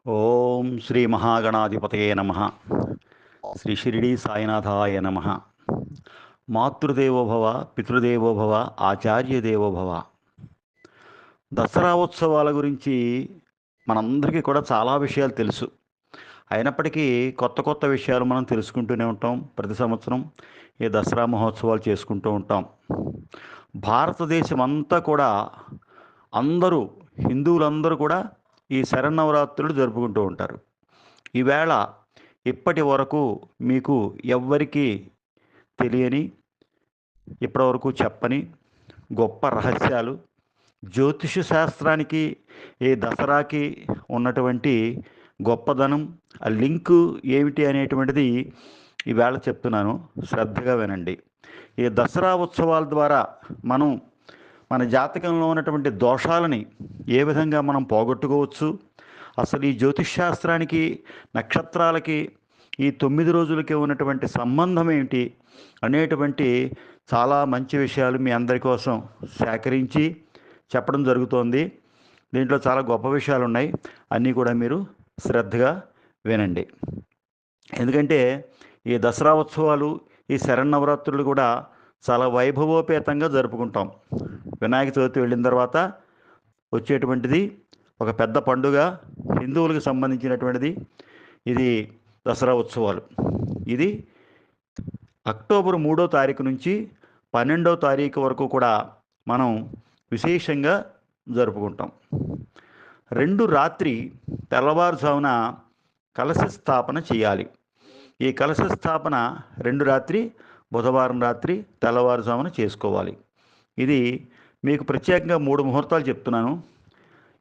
ఓం శ్రీ మహాగణాధిపతయే నమ. శ్రీ షిరిడి సాయినాథాయ నమ. మాతృదేవోభవ, పితృదేవోభవ, ఆచార్యదేవోభవ. దసరా ఉత్సవాల గురించి మనందరికీ కూడా చాలా విషయాలు తెలుసు. అయినప్పటికీ కొత్త కొత్త విషయాలు మనం తెలుసుకుంటూనే ఉంటాం. ప్రతి సంవత్సరం ఈ దసరా మహోత్సవాలు చేసుకుంటూ ఉంటాం. భారతదేశం అంతా కూడా అందరూ హిందువులందరూ కూడా ఈ శరన్నవరాత్రులు జరుపుకుంటూ ఉంటారు. ఈవేళ ఇప్పటి వరకు మీకు ఎవ్వరికీ తెలియని, ఇప్పటివరకు చెప్పని గొప్ప రహస్యాలు, జ్యోతిష శాస్త్రానికి ఈ దసరాకి ఉన్నటువంటి గొప్పదనం, ఆ లింకు ఏమిటి అనేటువంటిది ఈవేళ చెప్తున్నాను. శ్రద్ధగా వినండి. ఈ దసరా ఉత్సవాల ద్వారా మనం మన జాతకంలో ఉన్నటువంటి దోషాలని ఏ విధంగా మనం పోగొట్టుకోవచ్చు, అసలు ఈ జ్యోతిష్ శాస్త్రానికి, నక్షత్రాలకి, ఈ 9 రోజులకి ఉన్నటువంటి సంబంధం ఏమిటి అనేటువంటి చాలా మంచి విషయాలు మీ అందరి కోసం సేకరించి చెప్పడం జరుగుతోంది. దీంట్లో చాలా గొప్ప విషయాలు ఉన్నాయి. అన్నీ కూడా మీరు శ్రద్ధగా వినండి. ఎందుకంటే ఈ దసరా ఉత్సవాలు, ఈ శరన్నవరాత్రులు కూడా చాలా వైభవోపేతంగా జరుపుకుంటాం. వినాయక చవితి వెళ్ళిన తర్వాత వచ్చేటువంటిది ఒక పెద్ద పండుగ, హిందువులకు సంబంధించినటువంటిది. ఇది దసరా ఉత్సవాలు. ఇది అక్టోబర్ 3వ తారీఖు నుంచి 12వ తారీఖు వరకు కూడా మనం విశేషంగా జరుపుకుంటాం. 2 రాత్రి తెల్లవారుజామున కలశ స్థాపన చేయాలి. ఈ కలశ స్థాపన 2 రాత్రి బుధవారం రాత్రి తెల్లవారుజామున చేసుకోవాలి. ఇది మీకు ప్రత్యేకంగా 3 ముహూర్తాలు చెప్తున్నాను.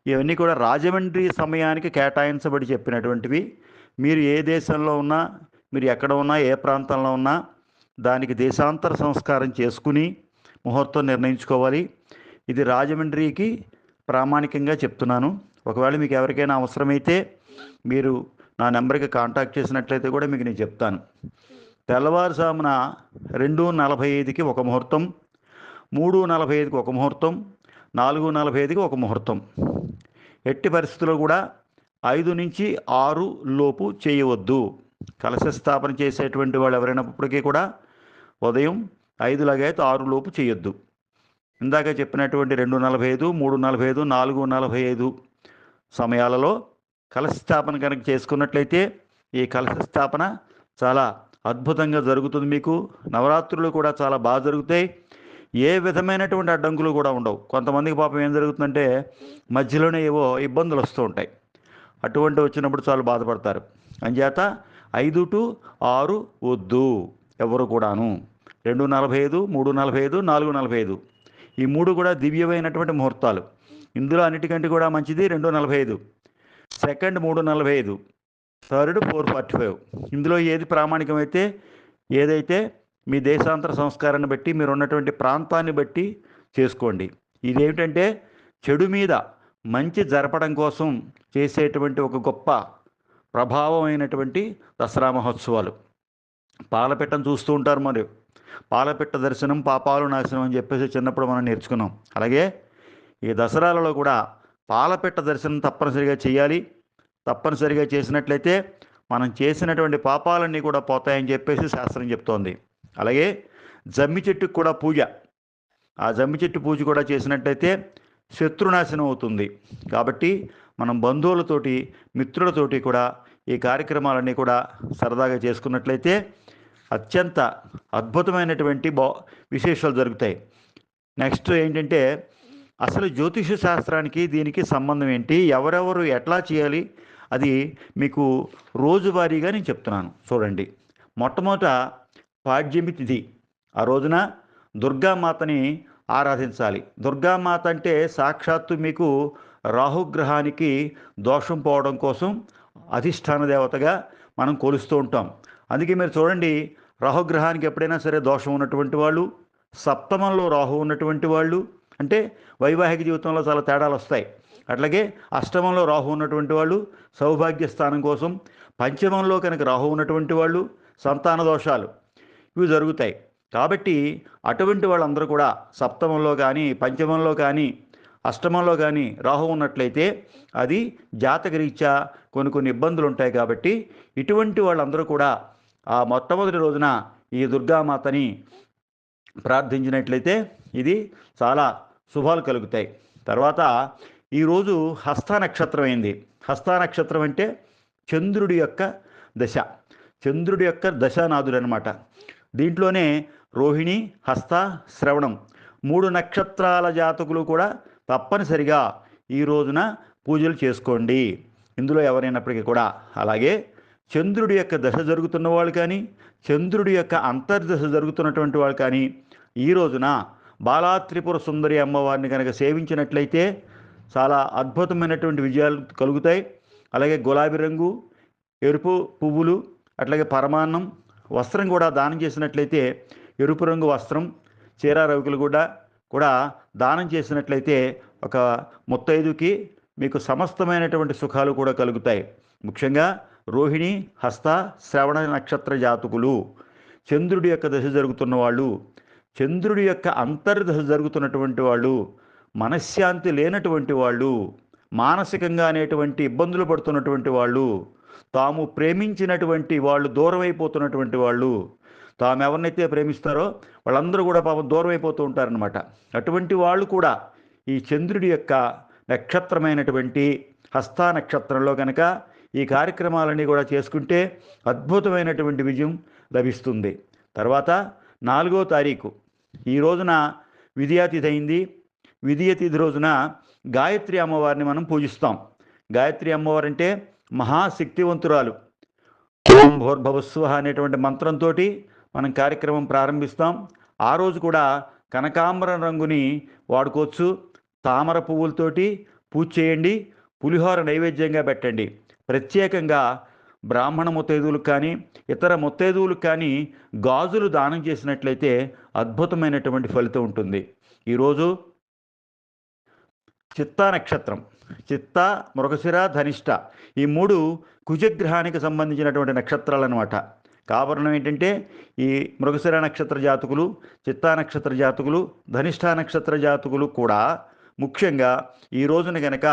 ఇవన్నీ కూడా రాజమండ్రి సమయానికి కేటాయించబడి చెప్పినటువంటివి. మీరు ఏ దేశంలో ఉన్నా, మీరు ఎక్కడ ఉన్నా, ఏ ప్రాంతంలో ఉన్నా దానికి దేశాంతర సంస్కారం చేసుకుని ముహూర్తం నిర్ణయించుకోవాలి. ఇది రాజమండ్రికి ప్రామాణికంగా చెప్తున్నాను. ఒకవేళ మీకు ఎవరికైనా అవసరమైతే మీరు నా నెంబర్కి కాంటాక్ట్ చేసినట్లయితే కూడా మీకు నేను చెప్తాను. తెల్లవారుజామున 2:45కి ఒక ముహూర్తం, 3:45కి ఒక ముహూర్తం, 4:45కి ఒక ముహూర్తం. ఎట్టి పరిస్థితుల్లో కూడా 5 నుంచి 6 లోపు చేయవద్దు. కలశ స్థాపన చేసేటువంటి వాళ్ళు ఎవరైనప్పటికీ కూడా ఉదయం 5 లాగైతే 6 లోపు చేయొద్దు. ఇందాక చెప్పినటువంటి 2:45, 3:45, 4:45 సమయాలలో కలశ స్థాపన కనుక చేసుకున్నట్లయితే ఈ కలశ స్థాపన చాలా అద్భుతంగా జరుగుతుంది. మీకు నవరాత్రులు కూడా చాలా బాగా జరుగుతాయి. ఏ విధమైనటువంటి అడ్డంకులు కూడా ఉండవు. కొంతమందికి పాపం ఏం జరుగుతుందంటే మధ్యలోనే ఏవో ఇబ్బందులు వస్తూ ఉంటాయి. అటువంటి వచ్చినప్పుడు చాలా బాధపడతారు. అంచేత 5 to 6 వద్దు ఎవరు కూడాను. 2:45, 3:45, 4:45 ఈ 3 కూడా దివ్యమైనటువంటి ముహూర్తాలు. ఇందులో అన్నిటికంటే కూడా మంచిది 2:45, సెకండ్ 3:45, థర్డ్ 4:45. ఇందులో ఏది ప్రామాణికమైతే, ఏదైతే మీ దేశాంతర సంస్కారాన్ని బట్టి, మీరు ఉన్నటువంటి ప్రాంతాన్ని బట్టి చేసుకోండి. ఇదేమిటంటే చెడు మీద మంచి జరపడం కోసం చేసేటువంటి ఒక గొప్ప ప్రభావమైనటువంటి దసరా మహోత్సవాలు. పాలపిట్టను చూస్తూ ఉంటారు. మరి పాలపిట్ట దర్శనం పాపాలు నాశనం అని చెప్పేసి చిన్నప్పుడు మనం నేర్చుకున్నాం. అలాగే ఈ దసరాలలో కూడా పాలపిట్ట దర్శనం తప్పనిసరిగా చేయాలి. తప్పనిసరిగా చేసినట్లయితే మనం చేసినటువంటి పాపాలన్నీ కూడా పోతాయని చెప్పేసి శాస్త్రం చెప్తోంది. అలాగే జమ్మి చెట్టుకు కూడా పూజ, ఆ జమ్మి చెట్టు పూజ కూడా చేసినట్లయితే శత్రునాశనం అవుతుంది. కాబట్టి మనం బంధువులతోటి, మిత్రులతోటి కూడా ఈ కార్యక్రమాలన్నీ కూడా సరదాగా చేసుకున్నట్లయితే అత్యంత అద్భుతమైనటువంటి విశేషాలు జరుగుతాయి. నెక్స్ట్ ఏంటంటే అసలు జ్యోతిష శాస్త్రానికి దీనికి సంబంధం ఏంటి, ఎవరెవరు ఎట్లా చేయాలి, అది మీకు రోజువారీగా నేను చెప్తున్నాను. చూడండి. మొట్టమొదట పాడ్యమి తిథి. ఆ రోజున దుర్గామాతని ఆరాధించాలి. దుర్గామాత అంటే సాక్షాత్తు మీకు రాహుగ్రహానికి దోషం పోవడం కోసం అధిష్టాన దేవతగా మనం కొలుస్తూ ఉంటాం. అందుకే మీరు చూడండి, రాహుగ్రహానికి ఎప్పుడైనా సరే దోషం ఉన్నటువంటి వాళ్ళు, సప్తమంలో రాహు ఉన్నటువంటి వాళ్ళు, అంటే వైవాహిక జీవితంలో చాలా తేడాలు వస్తాయి. అట్లాగే అష్టమంలో రాహు ఉన్నటువంటి వాళ్ళు సౌభాగ్య స్థానం కోసం, పంచమంలో కనుక రాహు ఉన్నటువంటి వాళ్ళు సంతాన దోషాలు ఇవి జరుగుతాయి. కాబట్టి అటువంటి వాళ్ళందరూ కూడా సప్తమంలో కానీ పంచమంలో కానీ అష్టమంలో కానీ రాహు ఉన్నట్లయితే అది జాతకరీత్యా కొన్ని ఇబ్బందులు ఉంటాయి. కాబట్టి ఇటువంటి వాళ్ళందరూ కూడా ఆ మొట్టమొదటి రోజున ఈ దుర్గామాతని ప్రార్థించినట్లయితే ఇది చాలా శుభాలు కలుగుతాయి. తర్వాత ఈరోజు హస్త నక్షత్రం అయింది. హస్త నక్షత్రం అంటే చంద్రుడి యొక్క దశ, చంద్రుడి యొక్క దశానాథుడు అనమాట. దీంట్లోనే రోహిణి, హస్త, శ్రవణం 3 నక్షత్రాల జాతకులు కూడా తప్పనిసరిగా ఈ రోజున పూజలు చేసుకోండి. ఇందులో ఎవరైనప్పటికీ కూడా. అలాగే చంద్రుడి యొక్క దశ జరుగుతున్న వాళ్ళు కానీ, చంద్రుడి యొక్క అంతర్దశ జరుగుతున్నటువంటి వాళ్ళు కానీ ఈ రోజున బాలా త్రిపుర సుందరి అమ్మవారిని కనుక సేవించినట్లయితే చాలా అద్భుతమైనటువంటి విజయాలు కలుగుతాయి. అలాగే గులాబీ రంగు, ఎరుపు పువ్వులు, అట్లాగే పరమాన్నం, వస్త్రం కూడా దానం చేసినట్లయితే ఎరుపు రంగు వస్త్రం, చీర రవికలు కూడా దానం చేసినట్లయితే ఒక ముత్తైదుకి మీకు సమస్తమైనటువంటి సుఖాలు కూడా కలుగుతాయి. ముఖ్యంగా రోహిణి, హస్త, శ్రవణ నక్షత్ర జాతకులు, చంద్రుడి యొక్క దశ జరుగుతున్న వాళ్ళు, చంద్రుడి యొక్క అంతర్దశ జరుగుతున్నటువంటి వాళ్ళు, మనశ్శాంతి లేనటువంటి వాళ్ళు, మానసికంగా అనేటువంటి ఇబ్బందులు పడుతున్నటువంటి వాళ్ళు, తాము ప్రేమించినటువంటి వాళ్ళు దూరం అయిపోతున్నటువంటి వాళ్ళు, తాము ఎవరినైతే ప్రేమిస్తారో వాళ్ళందరూ కూడా పాపం దూరం అయిపోతూ ఉంటారనమాట. అటువంటి వాళ్ళు కూడా ఈ చంద్రుడి యొక్క నక్షత్రమైనటువంటి హస్త నక్షత్రంలో కనుక ఈ కార్యక్రమాలన్నీ కూడా చేసుకుంటే అద్భుతమైనటువంటి విజయం లభిస్తుంది. తర్వాత 4వ తారీఖు ఈ రోజున విద్యా తిథి అయింది. విద్యా తిథి రోజున గాయత్రి అమ్మవారిని మనం పూజిస్తాం. గాయత్రి అమ్మవారు అంటే మహాశక్తివంతురాలు. ఓం భూర్భువస్సువః అనేటువంటి మంత్రంతో మనం కార్యక్రమం ప్రారంభిస్తాం. ఆ రోజు కూడా కనకాంబరం రంగుని వాడుకోవచ్చు. తామర పువ్వులతోటి పూజ చేయండి. పులిహోర నైవేద్యంగా పెట్టండి. ప్రత్యేకంగా బ్రాహ్మణ ముత్తైదువులకు కానీ ఇతర ముత్తైదువులకు కానీ గాజులు దానం చేసినట్లయితే అద్భుతమైనటువంటి ఫలితం ఉంటుంది. ఈరోజు చిత్తా నక్షత్రం, చిత్త, మృగశిర, ధనిష్ట ఈ 3 కుజగ్రహానికి సంబంధించినటువంటి నక్షత్రాలు అన్నమాట. కారణం ఏంటంటే ఈ మృగశిర నక్షత్ర జాతకులు, చిత్తా నక్షత్ర జాతకులు, ధనిష్ట నక్షత్ర జాతకులు కూడా ముఖ్యంగా ఈ రోజున గనక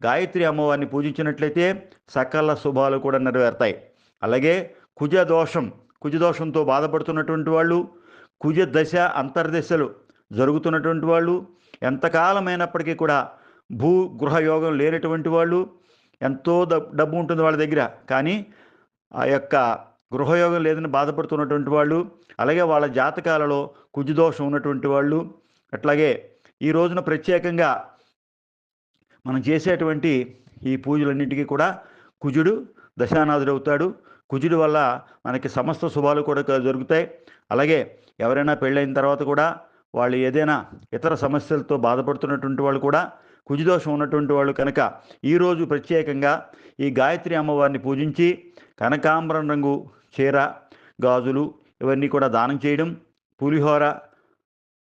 గాయత్రి అమ్మవారిని పూజించినట్లయితే సకల శుభాలు కూడా నెరవేరుతాయి. అలాగే కుజదోషంతో బాధపడుతున్నటువంటి వాళ్ళు, కుజ దశ అంతర్దశలు జరుగుతున్నటువంటి వాళ్ళు, ఎంతకాలమైనప్పటికీ కూడా గృహ యోగం లేనటువంటి వాళ్ళు, ఎంతో డబ్బు ఉంటుంది వాళ్ళ దగ్గర కానీ ఆ యొక్క గృహయోగం లేదని బాధపడుతున్నటువంటి వాళ్ళు, అలాగే వాళ్ళ జాతకాలలో కుజదోషం ఉన్నటువంటి వాళ్ళు, అట్లాగే ఈ రోజున ప్రత్యేకంగా మనం చేసేటువంటి ఈ పూజలన్నింటికీ కూడా కుజుడు దశానాథుడు అవుతాడు. కుజుడు వల్ల మనకి సమస్త శుభాలు కూడా జరుగుతాయి. అలాగే ఎవరైనా పెళ్ళైన తర్వాత కూడా వాళ్ళు ఏదైనా ఇతర సమస్యలతో బాధపడుతున్నటువంటి వాళ్ళు కూడా కుజదోషం ఉన్నటువంటి వాళ్ళు కనుక ఈరోజు ప్రత్యేకంగా ఈ గాయత్రి అమ్మవారిని పూజించి కనకాంబరం రంగు చీర, గాజులు ఇవన్నీ కూడా దానం చేయడం, పులిహోర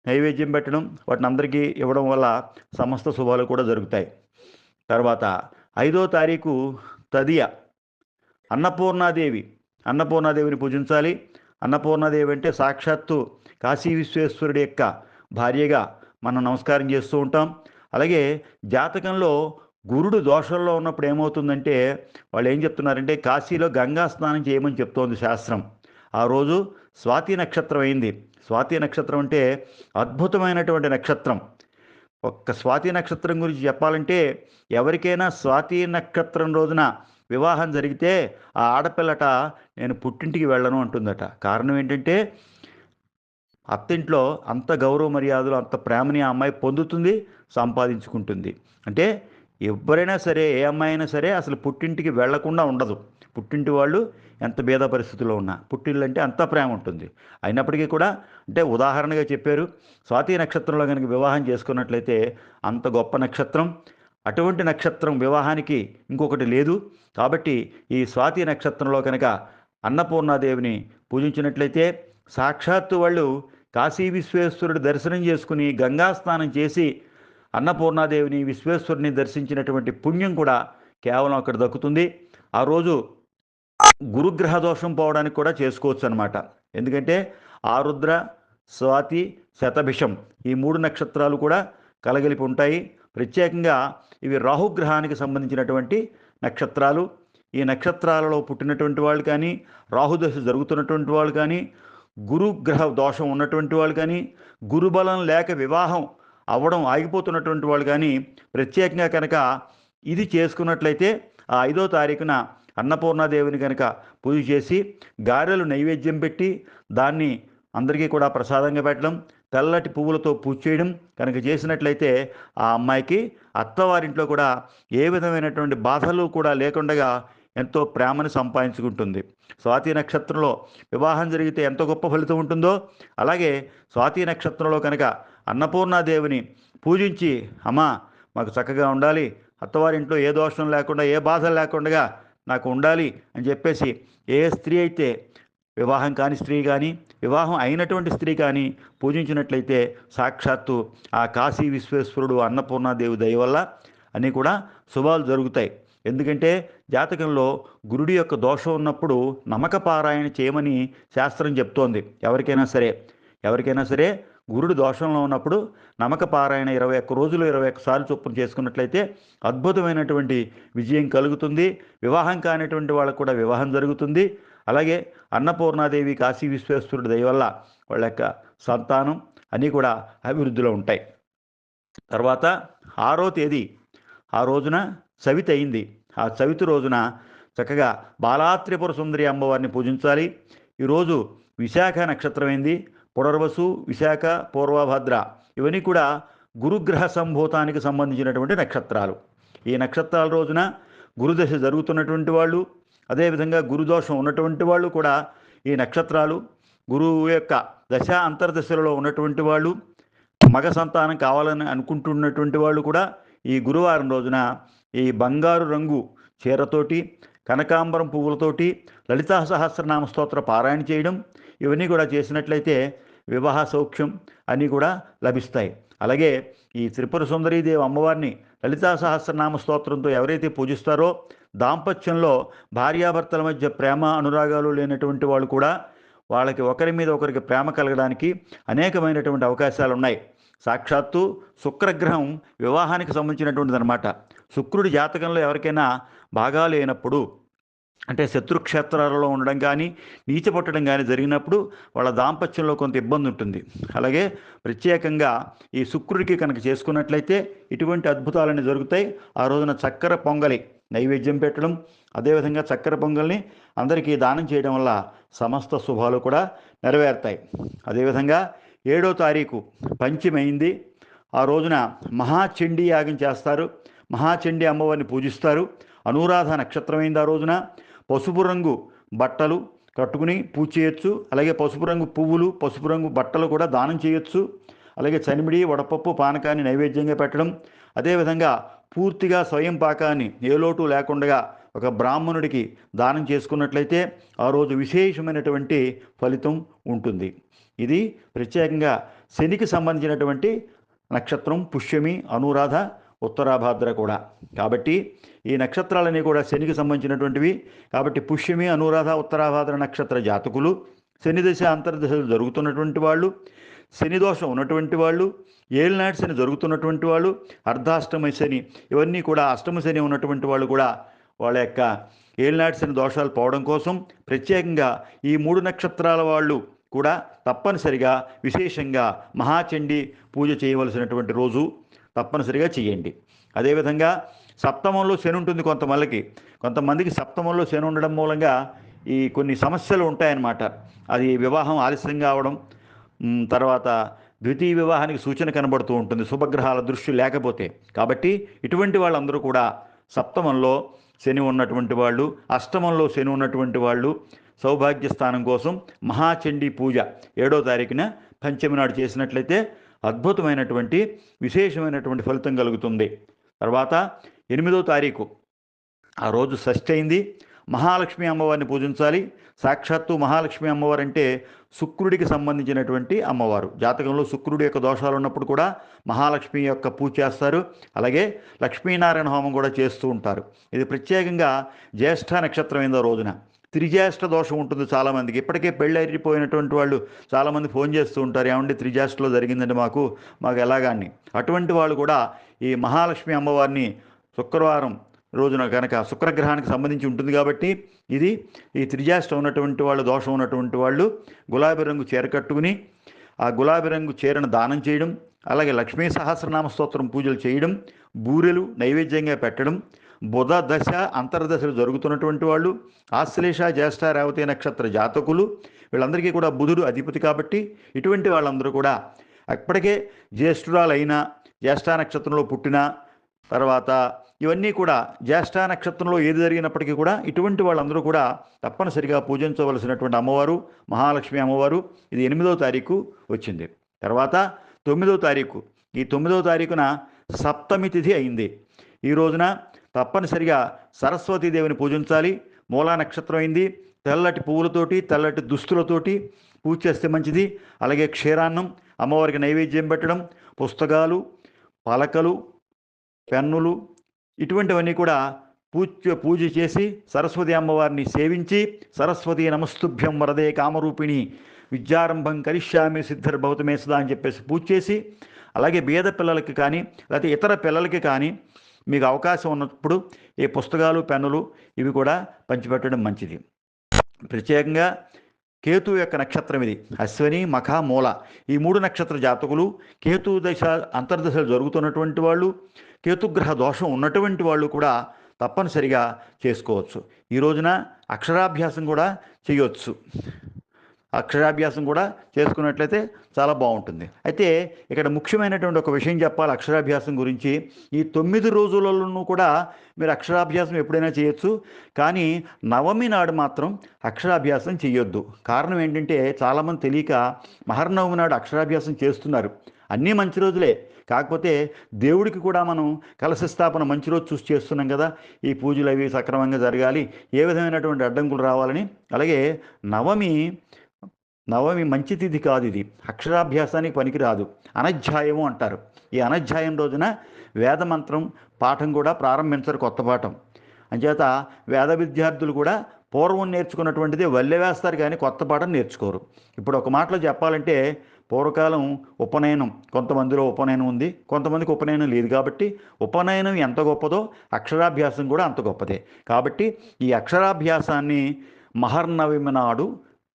నైవేద్యం పెట్టడం, వాటిని అందరికీ ఇవ్వడం వల్ల సమస్త శుభాలు కూడా జరుగుతాయి. తర్వాత 5వ తారీఖు తదియ, అన్నపూర్ణాదేవిని పూజించాలి. అన్నపూర్ణాదేవి అంటే సాక్షాత్తు కాశీ విశ్వేశ్వరుడి యొక్క భార్యగా మనం నమస్కారం చేస్తూ ఉంటాం. అలాగే జాతకంలో గురుడు దోషంలో ఉన్నప్పుడు ఏమవుతుందంటే వాళ్ళు ఏం చెప్తున్నారంటే కాశీలో గంగా స్నానం చేయమని చెప్తోంది శాస్త్రం. ఆ రోజు స్వాతి నక్షత్రం అయింది. స్వాతి నక్షత్రం అంటే అద్భుతమైనటువంటి నక్షత్రం. ఒక్క స్వాతి నక్షత్రం గురించి చెప్పాలంటే ఎవరికైనా స్వాతి నక్షత్రం రోజున వివాహం జరిగితే ఆ ఆడపిల్లట నేను పుట్టింటికి వెళ్ళను అంటుందట. కారణం ఏంటంటే అత్తింట్లో అంత గౌరవ మర్యాదలు, అంత ప్రేమని ఆ అమ్మాయి పొందుతుంది, సంపాదించుకుంటుంది. అంటే ఎవరైనా సరే, ఏ అమ్మాయి అయినా సరే అసలు పుట్టింటికి వెళ్లకుండా ఉండదు. పుట్టింటి వాళ్ళు ఎంత భేద పరిస్థితుల్లో ఉన్నా పుట్టిల్లు అంటే అంత ప్రేమ ఉంటుంది. అయినప్పటికీ కూడా అంటే ఉదాహరణగా చెప్పారు, స్వాతి నక్షత్రంలో కనుక వివాహం చేసుకున్నట్లయితే అంత గొప్ప నక్షత్రం. అటువంటి నక్షత్రం వివాహానికి ఇంకొకటి లేదు. కాబట్టి ఈ స్వాతి నక్షత్రంలో కనుక అన్నపూర్ణాదేవిని పూజించినట్లయితే సాక్షాత్తు వాళ్ళు కాశీ విశ్వేశ్వరుడు దర్శనం చేసుకుని గంగా స్నానం చేసి అన్నపూర్ణాదేవిని, విశ్వేశ్వరుని దర్శించినటువంటి పుణ్యం కూడా కేవలం అక్కడ దక్కుతుంది. ఆ రోజు గురుగ్రహ దోషం పోవడానికి కూడా చేసుకోవచ్చు అనమాట. ఎందుకంటే ఆరుద్ర, స్వాతి, శతభిషం ఈ 3 నక్షత్రాలు కూడా కలగలిపి ఉంటాయి. ప్రత్యేకంగా ఇవి రాహుగ్రహానికి సంబంధించినటువంటి నక్షత్రాలు. ఈ నక్షత్రాలలో పుట్టినటువంటి వాళ్ళు కానీ, రాహుదశ జరుగుతున్నటువంటి వాళ్ళు కానీ, గురుగ్రహ దోషం ఉన్నటువంటి వాళ్ళు కానీ, గురుబలం లేక వివాహం అవ్వడం ఆగిపోతున్నటువంటి వాళ్ళు కానీ ప్రత్యేకంగా కనుక ఇది చేసుకున్నట్లయితే ఆ 5వ తారీఖున అన్నపూర్ణాదేవిని కనుక పూజ చేసి గారెలు నైవేద్యం పెట్టి దాన్ని అందరికీ కూడా ప్రసాదంగా పెట్టడం, తెల్లటి పువ్వులతో పూజ చేయడం కనుక చేసినట్లయితే ఆ అమ్మాయికి అత్తవారింట్లో కూడా ఏ విధమైనటువంటి బాధలు కూడా లేకుండా ఎంతో ప్రేమను సంపాదించుకుంటుంది. స్వాతి నక్షత్రంలో వివాహం జరిగితే ఎంత గొప్ప ఫలితం ఉంటుందో, అలాగే స్వాతి నక్షత్రంలో కనుక అన్నపూర్ణాదేవిని పూజించి అమ్మా మాకు చక్కగా ఉండాలి, అత్తవారింట్లో ఏ దోషం లేకుండా ఏ బాధలు లేకుండా నాకు ఉండాలి అని చెప్పేసి ఏ స్త్రీ అయితే వివాహం కాని స్త్రీ కానీ, వివాహం అయినటువంటి స్త్రీ కానీ పూజించినట్లయితే సాక్షాత్తు ఆ కాశీ విశ్వేశ్వరుడు అన్నపూర్ణాదేవి దయ వల్ల అన్నీ కూడా శుభాలు జరుగుతాయి. ఎందుకంటే జాతకంలో గురుడి యొక్క దోషం ఉన్నప్పుడు నమకపారాయణ చేయమని శాస్త్రం చెప్తోంది. ఎవరికైనా సరే గురుడు దోషంలో ఉన్నప్పుడు నమకపారాయణ 21 రోజులు 21 సార్లు చొప్పున చేసుకున్నట్లయితే అద్భుతమైనటువంటి విజయం కలుగుతుంది. వివాహం కానిటువంటి వాళ్ళకు కూడా వివాహం జరుగుతుంది. అలాగే అన్నపూర్ణాదేవి కాశీ విశ్వేశ్వరుడి దయ వల్ల వాళ్ళ యొక్క సంతానం అన్నీ కూడా అభివృద్ధిలో ఉంటాయి. తర్వాత 6వ తేదీ ఆ రోజున సవితి అయింది. ఆ చవితి రోజున చక్కగా బాలాత్రిపుర సుందరి అమ్మవారిని పూజించాలి. ఈరోజు విశాఖ నక్షత్రమైంది. పునర్వసు, విశాఖ, పూర్వభద్ర ఇవన్నీ కూడా గురుగ్రహ సంభూతానికి సంబంధించినటువంటి నక్షత్రాలు. ఈ నక్షత్రాల రోజున గురుదశ జరుగుతున్నటువంటి వాళ్ళు, అదేవిధంగా గురుదోషం ఉన్నటువంటి వాళ్ళు కూడా ఈ నక్షత్రాలు, గురువు యొక్క దశ అంతర్దశలలో ఉన్నటువంటి వాళ్ళు, మగ సంతానం కావాలని అనుకుంటున్నటువంటి వాళ్ళు కూడా ఈ గురువారం రోజున ఈ బంగారు రంగు చీరతోటి, కనకాంబరం పువ్వులతోటి లలితా సహస్రనామ స్తోత్ర పారాయణ చేయడం ఇవన్నీ కూడా చేసినట్లయితే వివాహ సౌఖ్యం అన్నీ కూడా లభిస్తాయి. అలాగే ఈ త్రిపుర సుందరీదేవి అమ్మవారిని లలితా సహస్రనామ స్తోత్రంతో ఎవరైతే పూజిస్తారో దాంపత్యంలో భార్యాభర్తల మధ్య ప్రేమ అనురాగాలు లేనటువంటి వాళ్ళు కూడా వాళ్ళకి ఒకరి మీద ఒకరికి ప్రేమ కలగడానికి అనేకమైనటువంటి అవకాశాలు ఉన్నాయి. సాక్షాత్తు శుక్రగ్రహం వివాహానికి సంబంధించినటువంటిది అనమాట. శుక్రుడి జాతకంలో ఎవరికైనా బాగా లేనప్పుడు, అంటే శత్రుక్షేత్రాలలో ఉండడం కానీ, నీచపట్టడం కానీ జరిగినప్పుడు వాళ్ళ దాంపత్యంలో కొంత ఇబ్బంది ఉంటుంది. అలాగే ప్రత్యేకంగా ఈ శుక్రుడికి కనుక చేసుకున్నట్లయితే ఇటువంటి అద్భుతాలన్నీ జరుగుతాయి. ఆ రోజున చక్కెర పొంగలి నైవేద్యం పెట్టడం, అదేవిధంగా చక్కెర పొంగల్ని అందరికీ దానం చేయడం వల్ల సమస్త శుభాలు కూడా నెరవేరుతాయి. అదేవిధంగా 7వ తారీఖు పంచమైంది. ఆ రోజున మహాచండీ యాగం చేస్తారు. మహాచండీ అమ్మవారిని పూజిస్తారు. అనురాధ నక్షత్రమైంది. ఆ రోజున పసుపు రంగు బట్టలు కట్టుకుని పూజ చేయొచ్చు. అలాగే పసుపు రంగు పువ్వులు, పసుపు రంగు బట్టలు కూడా దానం చేయొచ్చు. అలాగే చనిమిడి, వడపప్పు, పానకాన్ని నైవేద్యంగా పెట్టడం, అదేవిధంగా పూర్తిగా స్వయం పాకాన్ని ఏ లోటు లేకుండా ఒక బ్రాహ్మణుడికి దానం చేసుకున్నట్లయితే ఆ రోజు విశేషమైనటువంటి ఫలితం ఉంటుంది. ఇది ప్రత్యేకంగా శనికి సంబంధించినటువంటి నక్షత్రం. పుష్యమి, అనురాధ, ఉత్తరాభాద్ర కూడా. కాబట్టి ఈ నక్షత్రాలన్నీ కూడా శనికి సంబంధించినటువంటివి. కాబట్టి పుష్యమి, అనురాధ, ఉత్తరాభాద్ర నక్షత్ర జాతకులు, శని దశ అంతర్దశలు జరుగుతున్నటువంటి వాళ్ళు, శని దోషం ఉన్నటువంటి వాళ్ళు, ఏలినాటి శని జరుగుతున్నటువంటి వాళ్ళు, అర్ధాష్టమ శని ఇవన్నీ కూడా, అష్టమ శని ఉన్నటువంటి వాళ్ళు కూడా వాళ్ళ యొక్క ఏలినాటి శని దోషాలు పోవడం కోసం ప్రత్యేకంగా ఈ 3 నక్షత్రాల వాళ్ళు కూడా తప్పనిసరిగా విశేషంగా మహాచండీ పూజ చేయవలసినటువంటి రోజు తప్పనిసరిగా చేయండి. అదేవిధంగా సప్తమంలో శని ఉంటుంది కొంతమందికి సప్తమంలో శని ఉండడం మూలంగా ఈ కొన్ని సమస్యలు ఉంటాయన్నమాట. అది వివాహం ఆలస్యంగా అవడం, తర్వాత ద్వితీయ వివాహానికి సూచన కనబడుతూ ఉంటుంది శుభగ్రహాల దృష్టి లేకపోతే. కాబట్టి ఇటువంటి వాళ్ళందరూ కూడా సప్తమంలో శని ఉన్నటువంటి వాళ్ళు, అష్టమంలో శని ఉన్నటువంటి వాళ్ళు సౌభాగ్య స్థానం కోసం మహాచండీ పూజ 7వ తారీఖున పంచమి నాడు చేసినట్లయితే అద్భుతమైనటువంటి విశేషమైనటువంటి ఫలితం కలుగుతుంది. తర్వాత 8వ తారీఖు ఆ రోజు షష్ఠి అయింది. మహాలక్ష్మి అమ్మవారిని పూజించాలి. సాక్షాత్తు మహాలక్ష్మి అమ్మవారు అంటే శుక్రుడికి సంబంధించినటువంటి అమ్మవారు. జాతకంలో శుక్రుడి యొక్క దోషాలు ఉన్నప్పుడు కూడా మహాలక్ష్మి యొక్క పూజ చేస్తారు. అలాగే లక్ష్మీనారాయణ హోమం కూడా చేస్తూ ఉంటారు. ఇది ప్రత్యేకంగా జ్యేష్ఠ నక్షత్రం అయిందో రోజున. త్రిజ్యేష్ఠ దోషం ఉంటుంది చాలామందికి. ఇప్పటికే పెళ్ళైపోయినటువంటి వాళ్ళు చాలామంది ఫోన్ చేస్తూ ఉంటారు, ఏమండి త్రిజ్యేష్ఠలో జరిగిందండి మాకు ఎలాగాని. అటువంటి వాళ్ళు కూడా ఈ మహాలక్ష్మి అమ్మవారిని శుక్రవారం రోజున కనుక, శుక్రగ్రహానికి సంబంధించి ఉంటుంది కాబట్టి ఇది, ఈ త్రిజ్యేష్ఠ ఉన్నటువంటి వాళ్ళు, దోషం ఉన్నటువంటి వాళ్ళు గులాబీ రంగు చీర కట్టుకుని ఆ గులాబీ రంగు చీరను దానం చేయడం, అలాగే లక్ష్మీ సహస్రనామ స్తోత్రం పూజలు చేయడం, బూరెలు నైవేద్యంగా పెట్టడం, బుధ దశ అంతర్దశలు జరుగుతున్నటువంటి వాళ్ళు, ఆశ్లేష జ్యేష్ఠ రేవతి నక్షత్ర జాతకులు, వీళ్ళందరికీ కూడా బుధుడు అధిపతి కాబట్టి ఇటువంటి వాళ్ళందరూ కూడా అప్పటికే జ్యేష్ఠురాలైన, జ్యేష్ఠ నక్షత్రంలో పుట్టిన తర్వాత ఇవన్నీ కూడా జ్యేష్ఠ నక్షత్రంలో ఏది జరిగినప్పటికీ కూడా ఇటువంటి వాళ్ళందరూ కూడా తప్పనిసరిగా పూజించవలసినటువంటి అమ్మవారు మహాలక్ష్మి అమ్మవారు. ఇది 8వ తారీఖు వచ్చింది. తర్వాత 9వ తారీఖు, ఈ 9వ తారీఖున సప్తమి తిథి అయింది. ఈ రోజున తప్పనిసరిగా సరస్వతీదేవిని పూజించాలి. మూలా నక్షత్రం అయింది. తెల్లటి పువ్వులతోటి, తెల్లటి దుస్తులతోటి పూజ చేస్తే మంచిది. అలాగే క్షీరాన్నం అమ్మవారికి నైవేద్యం పెట్టడం, పుస్తకాలు, పలకలు, పెన్నులు ఇటువంటివన్నీ కూడా పూజ చేసి సరస్వతి అమ్మవారిని సేవించి, సరస్వతి నమస్తుభ్యం వరదే కామరూపిణి విద్యారంభం కరిష్యామి సిద్ధిర్భవతమే సదా అని చెప్పేసి పూజ చేసి, అలాగే బీద పిల్లలకి కానీ లేకపోతే ఇతర పిల్లలకి కానీ మీకు అవకాశం ఉన్నప్పుడు ఈ పుస్తకాలు, పెన్నులు ఇవి కూడా పంచిపెట్టడం మంచిది. ప్రత్యేకంగా కేతు యొక్క నక్షత్రం ఇది. అశ్విని, మఖ, మూల ఈ 3 నక్షత్ర జాతకులు, కేతు దశ అంతర్దశలు జరుగుతున్నటువంటి వాళ్ళు, కేతుగ్రహ దోషం ఉన్నటువంటి వాళ్ళు కూడా తప్పనిసరిగా చేసుకోవచ్చు. ఈ రోజున అక్షరాభ్యాసం కూడా చేయవచ్చు. అక్షరాభ్యాసం కూడా చేసుకున్నట్లయితే చాలా బాగుంటుంది. అయితే ఇక్కడ ముఖ్యమైనటువంటి ఒక విషయం చెప్పాలి అక్షరాభ్యాసం గురించి. ఈ 9 రోజులలోనూ కూడా మీరు అక్షరాభ్యాసం ఎప్పుడైనా చేయొచ్చు, కానీ నవమి నాడు మాత్రం అక్షరాభ్యాసం చేయొద్దు. కారణం ఏంటంటే చాలామంది తెలియక మహర్నవమి నాడు అక్షరాభ్యాసం చేస్తున్నారు. అన్నీ మంచి రోజులే, కాకపోతే దేవుడికి కూడా మనం కలశ స్థాపన మంచి రోజు చూసి చేస్తున్నాం కదా, ఈ పూజలు అవి సక్రమంగా జరగాలి, ఏ విధమైనటువంటి అడ్డంకులు రావాలని. అలాగే నవమి మంచి తిథి కాదు, ఇది అక్షరాభ్యాసానికి పనికిరాదు, అనధ్యాయము అంటారు. ఈ అనధ్యాయం రోజున వేదమంత్రం పాఠం కూడా ప్రారంభించరు, కొత్త పాఠం. అంచేత వేద విద్యార్థులు కూడా పూర్వం నేర్చుకున్నటువంటిది వల్లె వేస్తారు కానీ కొత్త పాఠం నేర్చుకోరు. ఇప్పుడు ఒక మాటలో చెప్పాలంటే పూర్వకాలం ఉపనయనం, కొంతమందిలో ఉపనయనం ఉంది, కొంతమందికి ఉపనయనం లేదు. కాబట్టి ఉపనయనం ఎంత గొప్పదో అక్షరాభ్యాసం కూడా అంత గొప్పదే. కాబట్టి ఈ అక్షరాభ్యాసాన్ని మహర్నవమి నాడు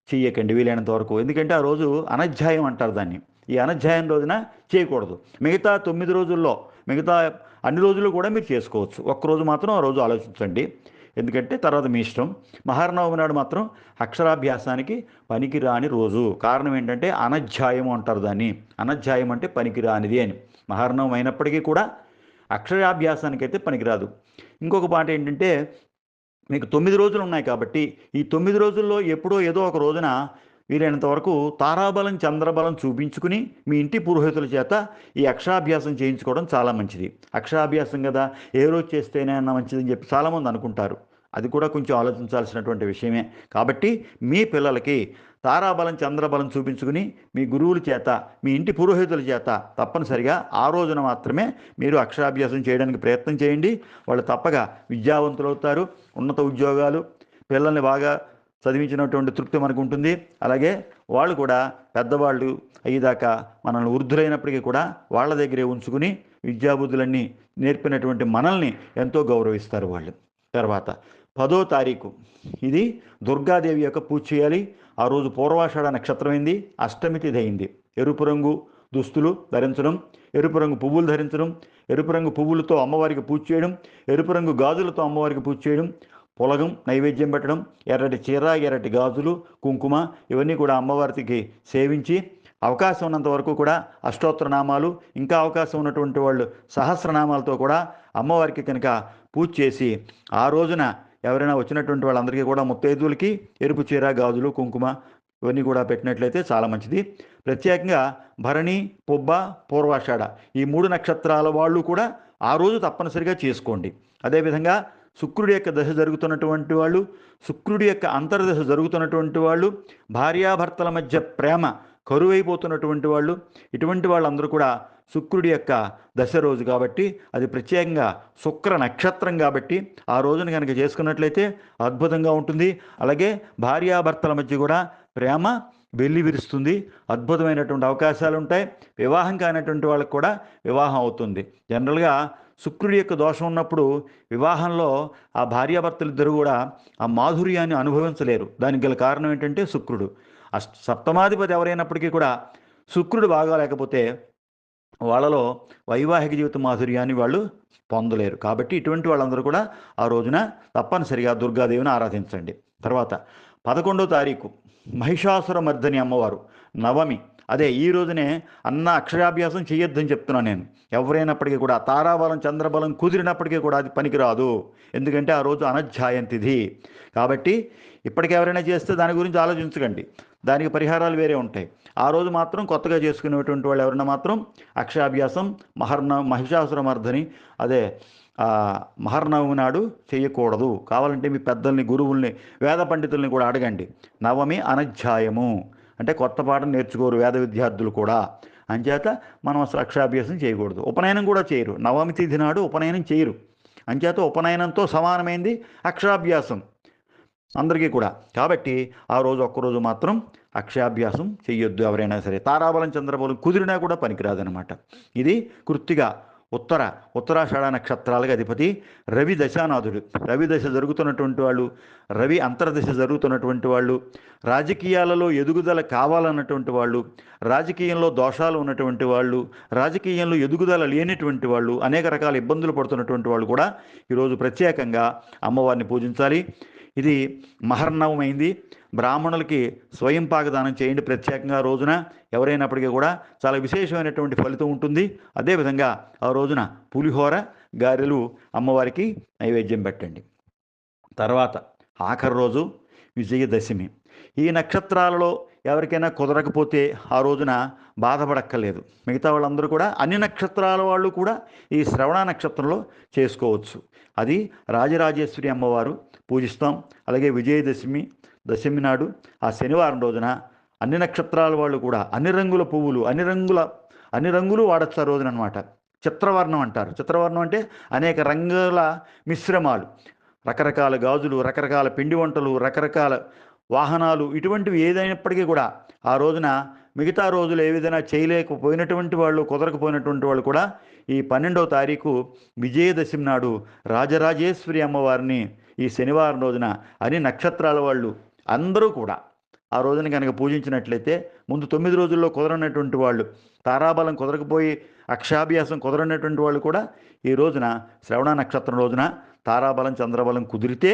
చెయ్యకండి వీలైనంత వరకు. ఎందుకంటే ఆ రోజు అనధ్యాయం అంటారు దాన్ని. ఈ అనధ్యాయం రోజున చేయకూడదు. మిగతా 9 రోజుల్లో, మిగతా అన్ని రోజులు కూడా మీరు చేసుకోవచ్చు. ఒక్కరోజు మాత్రం ఆ రోజు ఆలోచించండి, ఎందుకంటే తర్వాత మీ ఇష్టం. మహర్నవమి నాడు మాత్రం అక్షరాభ్యాసానికి పనికిరాని రోజు. కారణం ఏంటంటే అనధ్యాయం అంటారు దాన్ని. అనధ్యాయం అంటే పనికిరానిది అని. మహర్నవమి అయినప్పటికీ కూడా అక్షరాభ్యాసానికి అయితే పనికిరాదు. ఇంకొక మాట ఏంటంటే మీకు 9 రోజులు ఉన్నాయి కాబట్టి ఈ 9 రోజుల్లో ఎప్పుడో ఏదో ఒక రోజున వీలైనంత వరకు తారాబలం, చంద్రబలం చూపించుకుని మీ ఇంటి పురోహితుల చేత ఈ అక్షరాభ్యాసం చేయించుకోవడం చాలా మంచిది. అక్షరాభ్యాసం కదా, ఏ రోజు చేస్తేనే అన్న మంచిదని చెప్పి చాలామంది అనుకుంటారు. అది కూడా కొంచెం ఆలోచించాల్సినటువంటి విషయమే. కాబట్టి మీ పిల్లలకి తారాబలం, చంద్రబలం చూపించుకుని మీ గురువుల చేత, మీ ఇంటి పురోహితుల చేత తప్పనిసరిగా ఆ రోజున మాత్రమే మీరు అక్షరాభ్యాసం చేయడానికి ప్రయత్నం చేయండి. వాళ్ళు తప్పగా విద్యావంతులు అవుతారు, ఉన్నత ఉద్యోగాలు, పిల్లల్ని బాగా చదివించినటువంటి తృప్తి మనకు ఉంటుంది. అలాగే వాళ్ళు కూడా పెద్దవాళ్ళు అయ్యేదాకా మనల్ని వృద్ధులైనప్పటికీ కూడా వాళ్ళ దగ్గరే ఉంచుకుని విద్యాబుద్ధులన్నీ నేర్పినటువంటి మనల్ని ఎంతో గౌరవిస్తారు వాళ్ళు. తర్వాత 10వ తారీఖు, ఇది దుర్గాదేవి యొక్క పూజ చేయాలి. ఆ రోజు పూర్వాషాఢ నక్షత్రం అయింది, అష్టమి తిథి అయింది. ఎరుపు రంగు దుస్తులు ధరించడం, ఎరుపు రంగు పువ్వులు ధరించడం, ఎరుపు రంగు పువ్వులతో అమ్మవారికి పూజ చేయడం, ఎరుపు రంగు గాజులతో అమ్మవారికి పూజ చేయడం, పొలగం నైవేద్యం పెట్టడం, ఎర్రటి చీర, ఎర్రటి గాజులు, కుంకుమ ఇవన్నీ కూడా అమ్మవారికి సేవించి, అవకాశం ఉన్నంత వరకు కూడా అష్టోత్తరనామాలు, ఇంకా అవకాశం ఉన్నటువంటి వాళ్ళు సహస్రనామాలతో కూడా అమ్మవారికి కనుక పూజ చేసి ఆ రోజున ఎవరైనా వచ్చినటువంటి వాళ్ళందరికీ కూడా ముత్తైదువులకి ఎరుపు చీర, గాజులు, కుంకుమ ఇవన్నీ కూడా పెట్టినట్లయితే చాలా మంచిది. ప్రత్యేకంగా భరణి, పుబ్బ, పూర్వాషాఢ ఈ 3 నక్షత్రాల వాళ్ళు కూడా ఆ రోజు తప్పనిసరిగా చేసుకోండి. అదేవిధంగా శుక్రుడి యొక్క దశ జరుగుతున్నటువంటి వాళ్ళు, శుక్రుడి యొక్క అంతర్దశ జరుగుతున్నటువంటి వాళ్ళు, భార్యాభర్తల మధ్య ప్రేమ కరువైపోతున్నటువంటి వాళ్ళు, ఇటువంటి వాళ్ళందరూ కూడా శుక్రుడి యొక్క దశ రోజు కాబట్టి, అది ప్రత్యేకంగా శుక్ర నక్షత్రం కాబట్టి ఆ రోజున కనుక చేసుకున్నట్లయితే అద్భుతంగా ఉంటుంది. అలాగే భార్యాభర్తల మధ్య కూడా ప్రేమ వెల్లి విరుస్తుంది. అద్భుతమైనటువంటి అవకాశాలు ఉంటాయి. వివాహం కానటువంటి వాళ్ళకి కూడా వివాహం అవుతుంది. జనరల్గా శుక్రుడి యొక్క దోషం ఉన్నప్పుడు వివాహంలో ఆ భార్యాభర్తలు ఇద్దరు కూడా ఆ మాధుర్యాన్ని అనుభవించలేరు. దానికి గల కారణం ఏంటంటే శుక్రుడు. సప్తమాధిపతి ఎవరైనప్పటికీ కూడా శుక్రుడు బాగాలేకపోతే వాళ్ళలో వైవాహిక జీవిత మాధుర్యాన్ని వాళ్ళు పొందలేరు. కాబట్టి ఇటువంటి వాళ్ళందరూ కూడా ఆ రోజున తప్పనిసరిగా దుర్గాదేవిని ఆరాధించండి. తర్వాత 11వ తారీఖు మహిషాసుర మర్దని అమ్మవారు నవమి. అదే ఈ రోజునే అక్షరాభ్యాసం చేయొద్దని చెప్తున్నాను నేను. ఎవరైనప్పటికీ కూడా తారాబలం చంద్రబలం కుదిరినప్పటికీ కూడా అది పనికిరాదు. ఎందుకంటే ఆ రోజు అనధ్యాయం తిథి కాబట్టి ఇప్పటికి ఎవరైనా చేస్తే దాని గురించి ఆలోచించకండి. దానికి పరిహారాలు వేరే ఉంటాయి. ఆ రోజు మాత్రం కొత్తగా చేసుకునేటువంటి వాళ్ళు ఎవరైనా మాత్రం అక్షరాభ్యాసం మహిషాసుర మర్దని అదే మహర్నవమి నాడు చేయకూడదు. కావాలంటే మీ పెద్దల్ని, గురువుల్ని, వేద పండితుల్ని కూడా అడగండి. నవమి అనధ్యాయము అంటే కొత్త పాఠం నేర్చుకోరు వేద విద్యార్థులు కూడా. అంచేత మనం అసలు అక్షరాభ్యాసం చేయకూడదు. ఉపనయనం కూడా చేయరు. నవమి తిథి నాడు ఉపనయనం చేయరు. అంచేత ఉపనయనంతో సమానమైంది అక్షరాభ్యాసం అందరికీ కూడా. కాబట్టి ఆ రోజు ఒక్కరోజు మాత్రం అక్షరాభ్యాసం చెయ్యొద్దు ఎవరైనా సరే. తారాబలం చంద్రబలం కుదిరినా కూడా పనికిరాదనమాట. ఇది కృత్తిగా ఉత్తరాషాఢ నక్షత్రాలకు అధిపతి రవి దశానాథుడు. రవి దశ జరుగుతున్నటువంటి వాళ్ళు, రవి అంతర్దశ జరుగుతున్నటువంటి వాళ్ళు, రాజకీయాలలో ఎదుగుదల కావాలన్నటువంటి వాళ్ళు, రాజకీయంలో దోషాలు ఉన్నటువంటి వాళ్ళు, రాజకీయంలో ఎదుగుదల లేనటువంటి వాళ్ళు, అనేక రకాల ఇబ్బందులు పడుతున్నటువంటి వాళ్ళు కూడా ఈరోజు ప్రత్యేకంగా అమ్మవారిని పూజించాలి. ఇది మహర్నవమైంది. బ్రాహ్మణులకి స్వయం పాకదానం చేయండి ప్రత్యేకంగా రోజున. ఎవరైనప్పటికీ కూడా చాలా విశేషమైనటువంటి ఫలితం ఉంటుంది. అదేవిధంగా ఆ రోజున పులిహోర, గారెలు అమ్మవారికి నైవేద్యం పెట్టండి. తర్వాత ఆఖరి రోజు విజయదశమి. ఈ నక్షత్రాలలో ఎవరికైనా కుదరకపోతే ఆ రోజున బాధపడక్కర్లేదు. మిగతా వాళ్ళందరూ కూడా అన్ని నక్షత్రాల వాళ్ళు కూడా ఈ శ్రవణ నక్షత్రంలో చేసుకోవచ్చు. అది రాజరాజేశ్వరి అమ్మవారు పూజిస్తాం. అలాగే విజయదశమి దశమి నాడు ఆ శనివారం రోజున అన్ని నక్షత్రాల వాళ్ళు కూడా అన్ని రంగుల పువ్వులు, అన్ని రంగులు వాడచ్చు ఆ రోజున అనమాట. చిత్రవర్ణం అంటారు. చిత్రవర్ణం అంటే అనేక రంగుల మిశ్రమాలు, రకరకాల గాజులు, రకరకాల పిండి వంటలు, రకరకాల వాహనాలు, ఇటువంటివి ఏదైనప్పటికీ కూడా ఆ రోజున మిగతా రోజులు ఏ విధంగా చేయలేకపోయినటువంటి వాళ్ళు, కుదరకపోయినటువంటి వాళ్ళు కూడా ఈ 12వ తారీఖు విజయదశమి నాడు రాజరాజేశ్వరి అమ్మవారిని ఈ శనివారం రోజున అన్ని నక్షత్రాల వాళ్ళు అందరూ కూడా ఆ రోజున కనుక పూజించినట్లయితే, ముందు 9 రోజుల్లో కుదరనటువంటి వాళ్ళు, తారాబలం కుదరకపోయి అక్షాభ్యాసం కుదరనటువంటి వాళ్ళు కూడా ఈ రోజున శ్రవణ నక్షత్రం రోజున తారాబలం చంద్రబలం కుదిరితే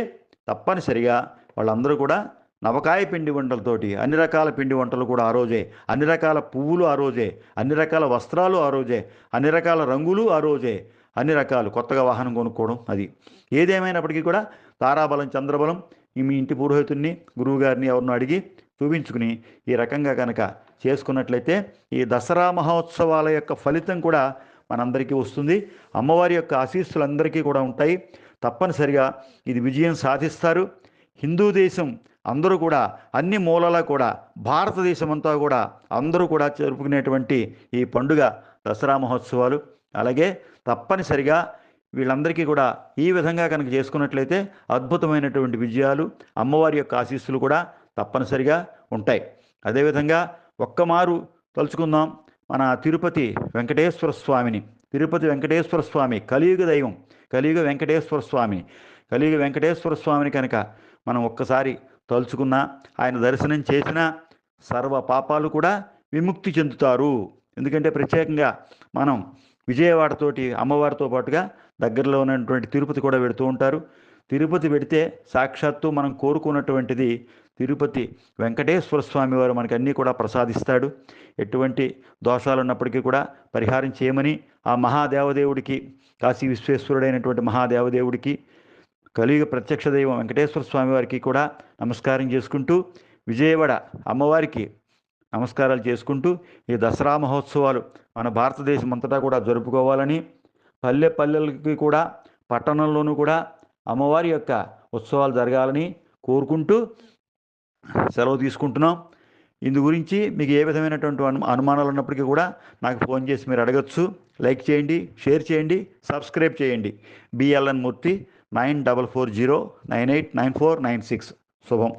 తప్పనిసరిగా వాళ్ళందరూ కూడా నవకాయ పిండి వంటలతోటి, అన్ని రకాల పిండి వంటలు కూడా ఆ రోజే, అన్ని రకాల పువ్వులు ఆ రోజే, అన్ని రకాల వస్త్రాలు ఆ రోజే, అన్ని రకాల రంగులు ఆ రోజే, అన్ని రకాలు కొత్తగా వాహనం కొనుక్కోవడం. అది ఏదేమైనప్పటికీ కూడా తారాబలం చంద్రబలం మీ ఇంటి పురోహితుడిని, గురువుగారిని ఎవరినో అడిగి చూపించుకుని ఈ రకంగా కనుక చేసుకున్నట్లయితే ఈ దసరా మహోత్సవాల యొక్క ఫలితం కూడా మనందరికీ వస్తుంది. అమ్మవారి యొక్క ఆశీస్సులు అందరికీ కూడా ఉంటాయి. తప్పనిసరిగా ఇది విజయం సాధిస్తారు. హిందూ దేశం అందరూ కూడా అన్ని మూలలా కూడా, భారతదేశం అంతా కూడా అందరూ కూడా జరుపుకునేటువంటి ఈ పండుగ దసరా మహోత్సవాలు. అలాగే తప్పనిసరిగా వీళ్ళందరికీ కూడా ఈ విధంగా కనుక చేసుకున్నట్లయితే అద్భుతమైనటువంటి విజయాలు, అమ్మవారి యొక్క ఆశీస్సులు కూడా తప్పనిసరిగా ఉంటాయి. అదేవిధంగా ఒక్కమారు తలుచుకుందాం మన తిరుపతి వెంకటేశ్వర స్వామిని. తిరుపతి వెంకటేశ్వర స్వామి కలియుగ దైవం, కలియుగ వెంకటేశ్వర స్వామిని. కలియుగ వెంకటేశ్వర స్వామిని కనుక మనం ఒక్కసారి తలుచుకున్నా, ఆయన దర్శనం చేసినా సర్వ పాపాలు కూడా విముక్తి చెందుతారు. ఎందుకంటే ప్రత్యేకంగా మనం విజయవాడతోటి అమ్మవారితో పాటుగా దగ్గరలో ఉన్నటువంటి తిరుపతి కూడా పెడుతూ ఉంటారు. తిరుపతి పెడితే సాక్షాత్తు మనం కోరుకున్నటువంటిది తిరుపతి వెంకటేశ్వర స్వామి వారు మనకి అన్నీ కూడా ప్రసాదిస్తాడు. ఎటువంటి దోషాలు ఉన్నప్పటికీ కూడా పరిహారం చేయమని ఆ మహాదేవదేవుడికి, కాశీ విశ్వేశ్వరుడైనటువంటి మహాదేవదేవుడికి, కలియుగ ప్రత్యక్ష దైవం వెంకటేశ్వర స్వామి వారికి కూడా నమస్కారం చేసుకుంటూ, విజయవాడ అమ్మవారికి నమస్కారాలు చేసుకుంటూ ఈ దసరా మహోత్సవాలు మన భారతదేశం అంతటా కూడా జరుపుకోవాలని, పల్లె పల్లెలకి కూడా పట్టణంలోనూ కూడా అమ్మవారి యొక్క ఉత్సవాలు జరగాలని కోరుకుంటూ సెలవు తీసుకుంటున్నాం. ఇందు గురించి మీకు ఏ విధమైనటువంటి అనుమానాలు ఉన్నప్పటికీ కూడా నాకు ఫోన్ చేసి మీరు అడగచ్చు. లైక్ చేయండి, షేర్ చేయండి, సబ్స్క్రైబ్ చేయండి. బిఎల్ఎన్ మూర్తి 9440989496. శుభం.